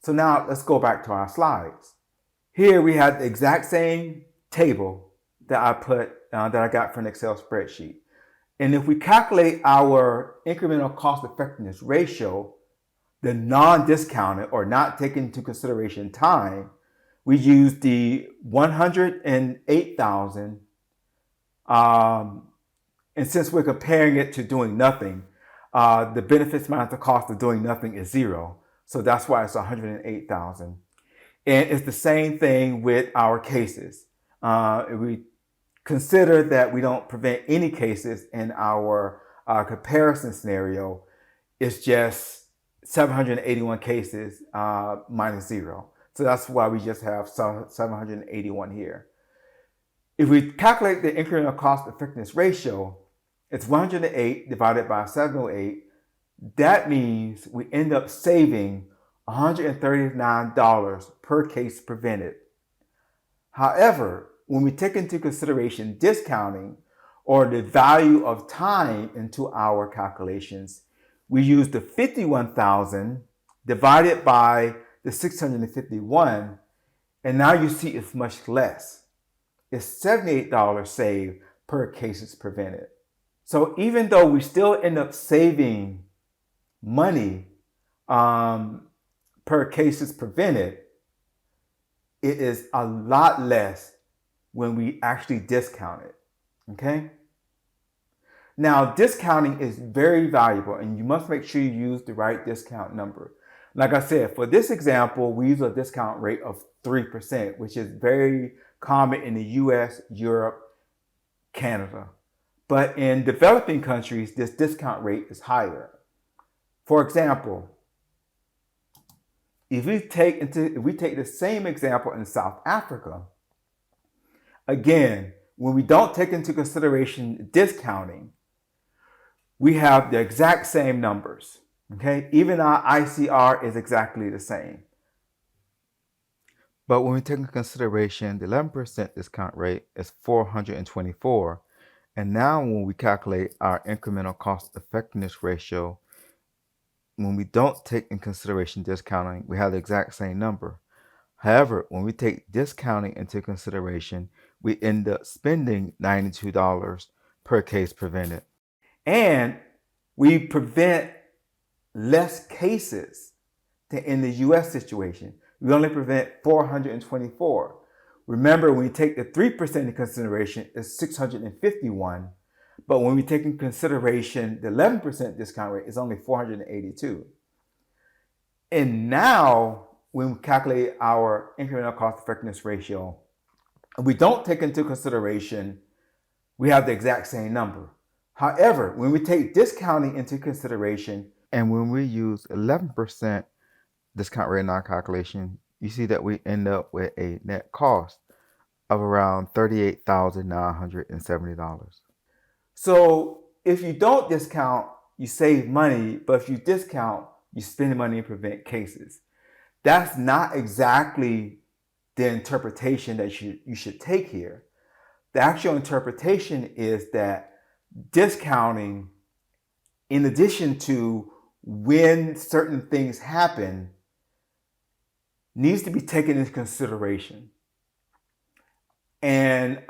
So now let's go back to our slides. Here we have the exact same table that I got from an Excel spreadsheet. And if we calculate our incremental cost effectiveness ratio, the non-discounted or not taking into consideration time, we use the 108,000. And since we're comparing it to doing nothing, the benefits minus the cost of doing nothing is 0. So that's why it's 108,000. And it's the same thing with our cases. If we consider that we don't prevent any cases in our comparison scenario, it's just 781 cases minus 0. So that's why we just have 781 here. If we calculate the incremental cost effectiveness ratio, it's 108 divided by 708. That means we end up saving $139 per case prevented. However, when we take into consideration discounting or the value of time into our calculations, we use the 51,000 divided by the 651, and now you see it's much less. It's $78 saved per cases prevented. So even though we still end up saving money per cases prevented, it is a lot less when we actually discount it, okay? Now, discounting is very valuable, and you must make sure you use the right discount number. Like I said, for this example, we use a discount rate of 3%, which is very common in the US, Europe, Canada. But in developing countries, this discount rate is higher. For example, if we take the same example in South Africa, again, when we don't take into consideration discounting, we have the exact same numbers, okay? Even our ICR is exactly the same. But when we take into consideration the 11% discount rate is 424, and now when we calculate our incremental cost effectiveness ratio, when we don't take in consideration discounting, we have the exact same number. However, when we take discounting into consideration, we end up spending $92 per case prevented. And we prevent less cases than in the US situation. We only prevent 424. Remember, when you take the 3% into consideration, it's 651. But when we take in consideration the 11% discount rate, it's only 482. And now, when we calculate our incremental cost effectiveness ratio, and we don't take into consideration, we have the exact same number. However, when we take discounting into consideration, and when we use 11% discount rate in our calculation, you see that we end up with a net cost of around $38,970. So if you don't discount, you save money, but if you discount, you spend money and prevent cases. That's not exactly the interpretation that you should take here. The actual interpretation is that discounting, in addition to when certain things happen, needs to be taken into consideration. And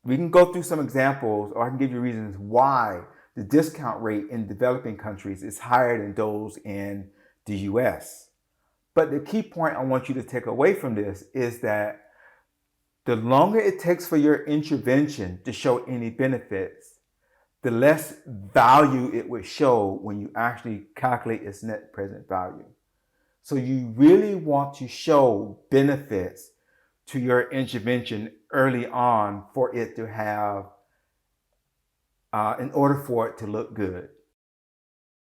we can go through some examples, or I can give you reasons why the discount rate in developing countries is higher than those in the US. But the key point I want you to take away from this is that the longer it takes for your intervention to show any benefits, the less value it would show when you actually calculate its net present value. So you really want to show benefits to your intervention early on for it to have, in order for it to look good.